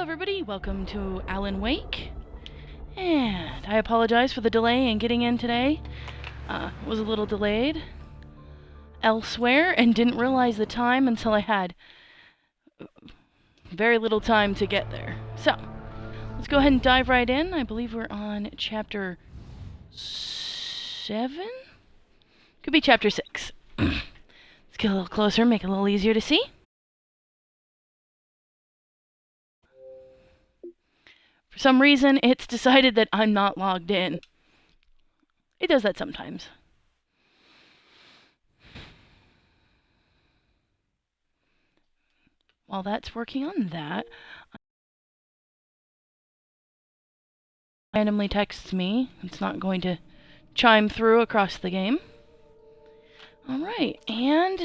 Hello everybody, welcome to Alan Wake, and I apologize for the delay in getting in today. Was a little delayed elsewhere and didn't realize the time until I had very little time to get there. So, let's go ahead and dive right in. I believe we're on chapter 7? Could be chapter 6. Let's get a little closer, make it a little easier to see. For some reason, it's decided that I'm not logged in. It does that sometimes. While that's working on that, randomly texts me. It's not going to chime through across the game. Alright, and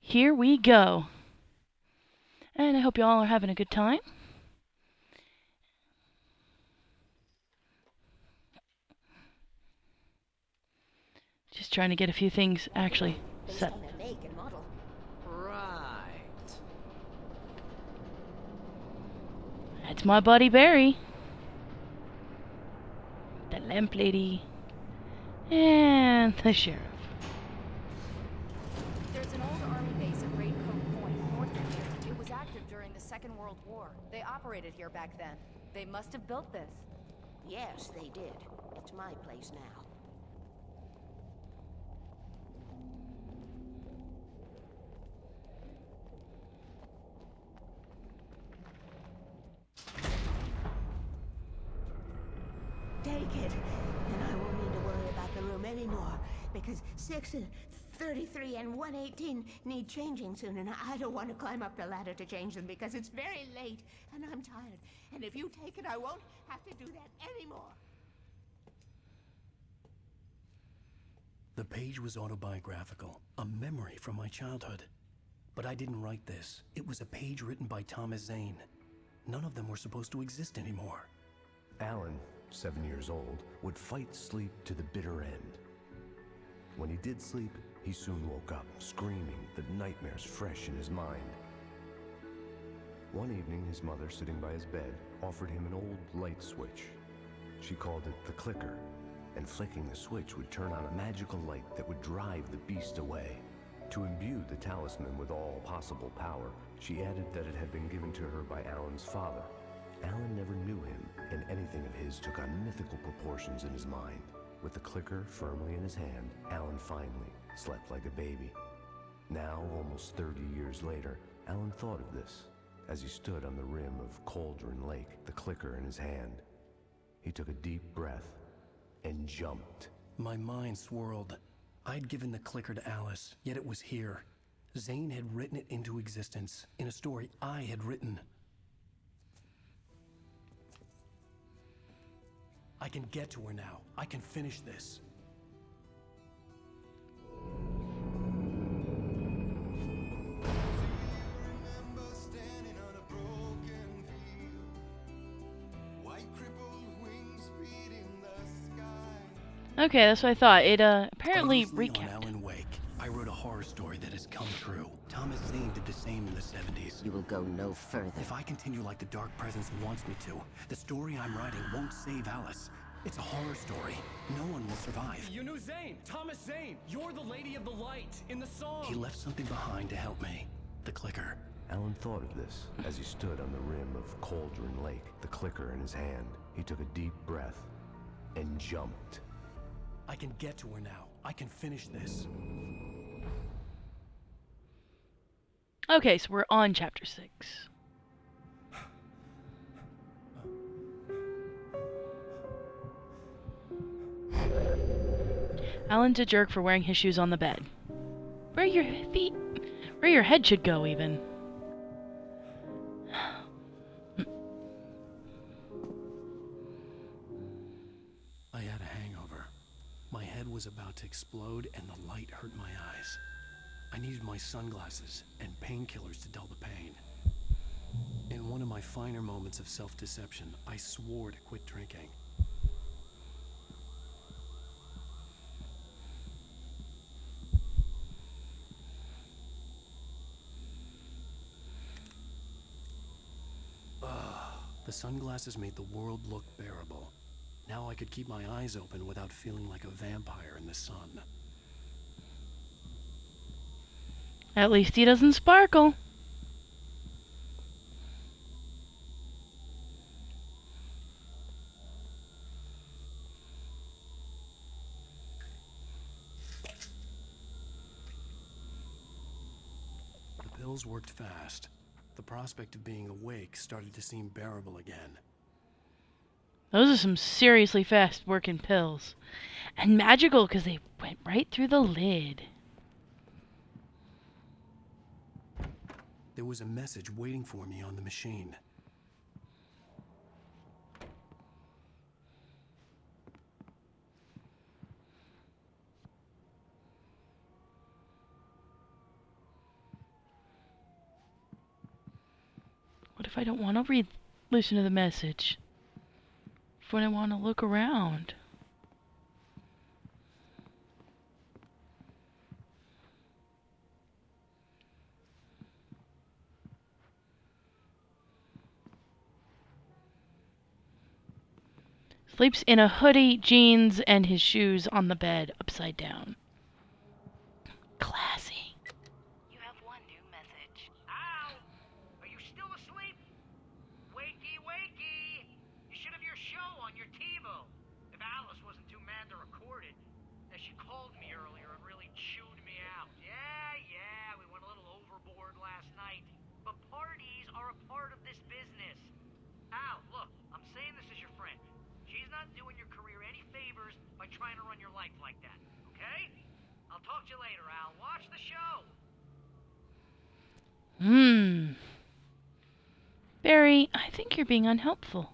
here we go. And I hope you all are having a good time. Just trying to get a few things actually set. Right. That's my buddy Barry. The lamp lady. And the sheriff. There's an old army base at Raincoat Point, north of here. It was active during the Second World War. They operated here back then. They must have built this. Yes, they did. It's my place now. Take it, and I won't need to worry about the room anymore, because 6 and 33 and 118 need changing soon, and I don't want to climb up the ladder to change them because it's very late, and I'm tired. And if you take it, I won't have to do that anymore. The page was autobiographical, a memory from my childhood. But I didn't write this. It was a page written by Thomas Zane. None of them were supposed to exist anymore. Alan, 7 years old, would fight sleep to the bitter end. When he did sleep, he soon woke up, screaming, the nightmares fresh in his mind. One evening, his mother, sitting by his bed, offered him an old light switch. She called it the clicker, and flicking the switch would turn on a magical light that would drive the beast away. To imbue the talisman with all possible power, she added that it had been given to her by Alan's father. Alan never knew him, and anything of his took on mythical proportions in his mind. With the clicker firmly in his hand, Alan finally slept like a baby. Now, almost 30 years later, Alan thought of this as he stood on the rim of Cauldron Lake, the clicker in his hand. He took a deep breath and jumped. My mind swirled. I'd given the clicker to Alice, yet it was here. Zane had written it into existence in a story I had written. I can get to her now. I can finish this. Okay, that's what I thought. It apparently Previously on recapped. Alan Wake, I wrote a horror story that has come true. Thomas Zane did the same in the 70s. You will go no further. If I continue like the Dark Presence wants me to, the story I'm writing won't save Alice. It's a horror story. No one will survive. You knew Zane! Thomas Zane! You're the Lady of the Light in the song! He left something behind to help me. The clicker. Alan thought of this as he stood on the rim of Cauldron Lake, the clicker in his hand. He took a deep breath and jumped. I can get to her now. I can finish this. Okay, so we're on chapter 6. Alan's a jerk for wearing his shoes on the bed. Where your feet... Where your head should go, even. I had a hangover. My head was about to explode and the light hurt my eyes. I needed my sunglasses and painkillers to dull the pain. In one of my finer moments of self-deception, I swore to quit drinking. sunglasses made the world look bearable. Now I could keep my eyes open without feeling like a vampire in the sun. At least he doesn't sparkle. The pills worked fast. The prospect of being awake started to seem bearable again. Those are some seriously fast working pills. And magical because they went right through the lid. There was a message waiting for me on the machine. What if I don't want to listen to the message? When I want to look around? Sleeps in a hoodie, jeans, and his shoes on the bed, upside down. Classy. You have one new message. Ow! Are you still asleep? Wakey, wakey! You should have your show on your TiVo. If Alice wasn't too mad to record it, as she called me earlier and really chewed me out. Yeah, we went a little overboard last night. But parties are a part of this business. Al, look, I'm saying this as your friend. She's not doing your career any favors by trying to run your life like that, okay? I'll talk to you later, Al. Watch the show. Barry, I think you're being unhelpful.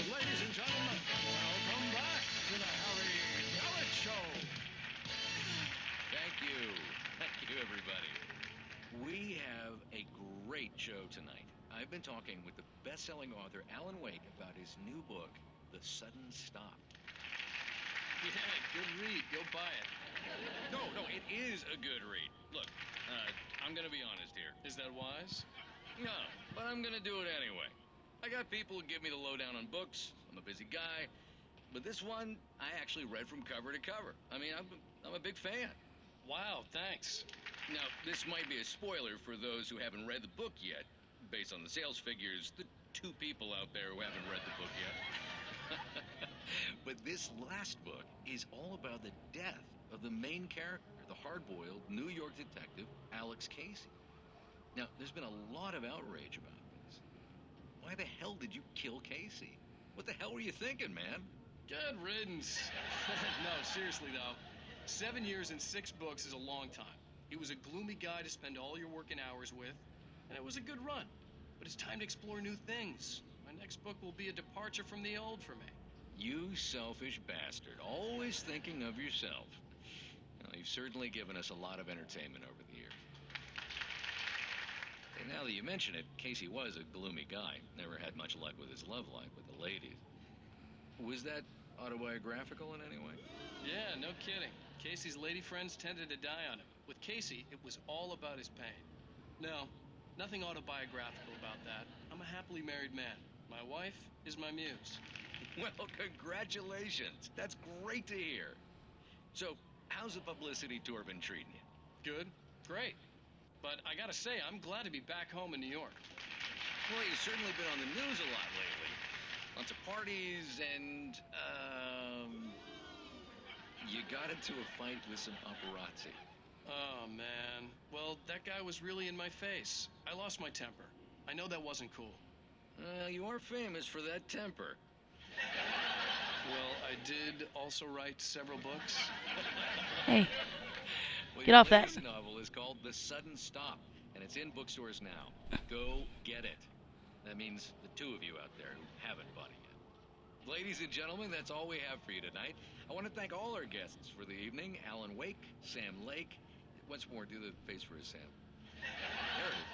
Ladies and gentlemen, welcome back to the Harry Gallet Show. Thank you, everybody. We have a great show tonight. I've been talking with the best-selling author Alan Wake about his new book, The Sudden Stop. Yeah, good read. Go buy it. No, it is a good read. Look, I'm gonna be honest here. Is that wise? No, but I'm gonna do it anyway. I got people who give me the lowdown on books. I'm a busy guy. But this one, I actually read from cover to cover. I mean, I'm a big fan. Wow, thanks. Now, this might be a spoiler for those who haven't read the book yet. Based on the sales figures, the 2 people out there who haven't read the book yet. But this last book is all about the death of the main character, the hard-boiled New York detective, Alex Casey. Now, there's been a lot of outrage about this. Why the hell did you kill Casey? What the hell were you thinking, man? Good riddance. No, seriously though, 7 years and 6 books is a long time. He was a gloomy guy to spend all your working hours with, and it was a good run. But it's time to explore new things. My next book will be a departure from the old for me. You selfish bastard, always thinking of yourself. Well, you've certainly given us a lot of entertainment over the years. And now that you mention it, Casey was a gloomy guy. Never had much luck with his love life with the ladies. Was that autobiographical in any way? Yeah, no kidding. Casey's lady friends tended to die on him. With Casey, it was all about his pain. No, nothing autobiographical about that. I'm a happily married man. My wife is my muse. Well, congratulations. That's great to hear. So, how's the publicity tour been treating you? Good, great. But I gotta say, I'm glad to be back home in New York. Well, you've certainly been on the news a lot lately. Lots of parties and, you got into a fight with some paparazzi. Oh, man. Well, that guy was really in my face. I lost my temper. I know that wasn't cool. You are famous for that temper. Well, I did also write several books. Hey, Well, get your off that. latest novel is called The Sudden Stop, and it's in bookstores now. Go get it. That means the 2 of you out there who haven't bought it yet. Ladies and gentlemen, that's all we have for you tonight. I want to thank all our guests for the evening. Alan Wake, Sam Lake. Once more, do the face for us, Sam. There it is.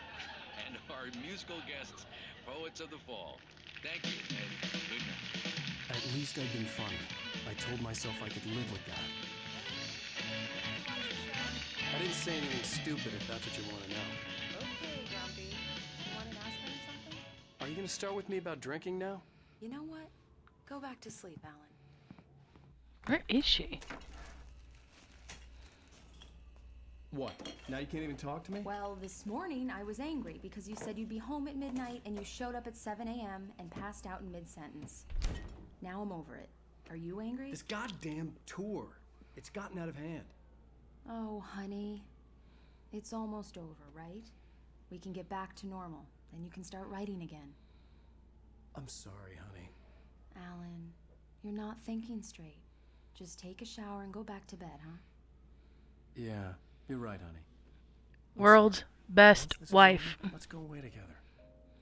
And our musical guests, Poets of the Fall. Thank you, and good night. At least I'd been funny. I told myself I could live with that. I didn't say anything stupid if that's what you want to know. Okay, Grumpy. You want an aspirin or something? Are you gonna start with me about drinking now? You know what? Go back to sleep, Alan. Where is she? What? Now you can't even talk to me? Well, this morning I was angry because you said you'd be home at midnight and you showed up at 7 a.m. and passed out in mid-sentence. Now I'm over it. Are you angry? This goddamn tour. It's gotten out of hand. Oh, honey. It's almost over, right? We can get back to normal. Then you can start writing again. I'm sorry, honey. Alan, you're not thinking straight. Just take a shower and go back to bed, huh? Yeah, you're right, honey. World's best Once this is wife. over, let's go away together.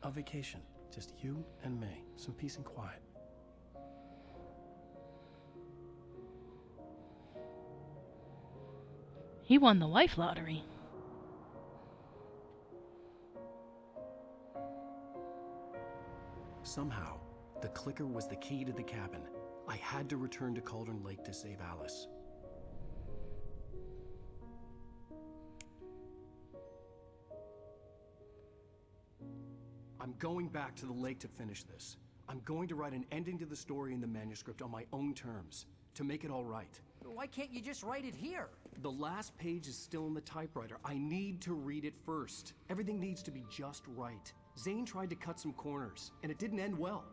A vacation. Just you and me. Some peace and quiet. He won the wife lottery. Somehow, the clicker was the key to the cabin. I had to return to Cauldron Lake to save Alice. I'm going back to the lake to finish this. I'm going to write an ending to the story in the manuscript on my own terms, to make it all right. Why can't you just write it here? The last page is still in the typewriter. I need to read it first. Everything needs to be just right. Zane tried to cut some corners, and it didn't end well.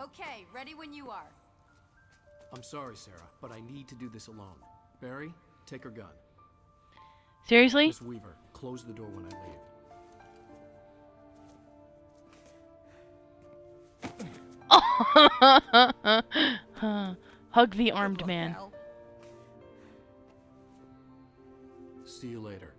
Okay, ready when you are. I'm sorry, Sarah, but I need to do this alone. Barry, take her gun. Seriously? Miss Weaver, close the door when I leave. Hug the armed man. Al. See you later.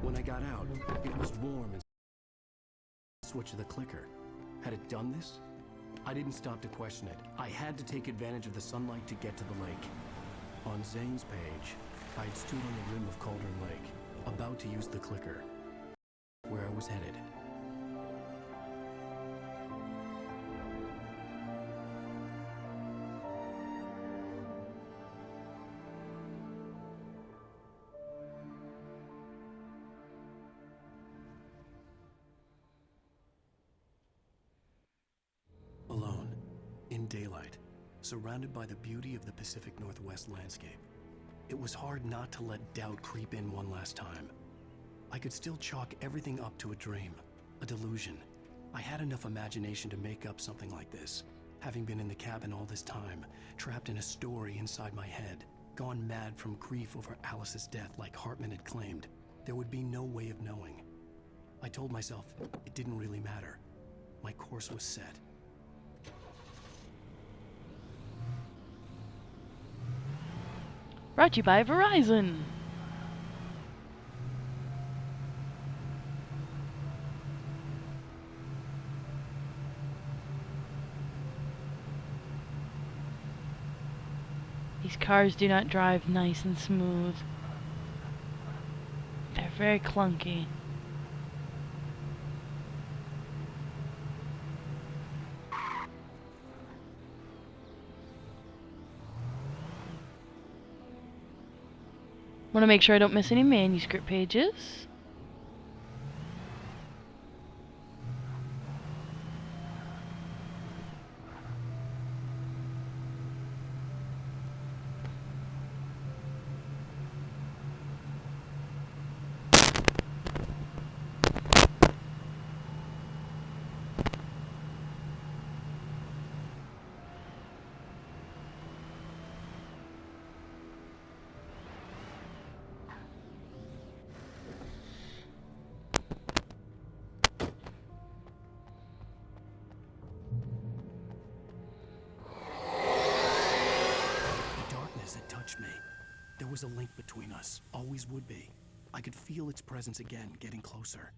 When I got out, it was warm and switch of the clicker. Had it done this? I didn't stop to question it. I had to take advantage of the sunlight to get to the lake. On Zane's page, I'd stood on the rim of Cauldron Lake, about to use the clicker, where I was headed. Alone, in daylight, surrounded by the beauty of the Pacific Northwest landscape. It was hard not to let doubt creep in one last time. I could still chalk everything up to a dream, a delusion. I had enough imagination to make up something like this, having been in the cabin all this time, trapped in a story inside my head, gone mad from grief over Alice's death like Hartman had claimed. There would be no way of knowing. I told myself it didn't really matter. My course was set. Brought to you by Verizon. These cars do not drive nice and smooth. They're very clunky. Want to make sure I don't miss any manuscript pages. Me. There was a link between us, always would be. I could feel its presence again, getting closer.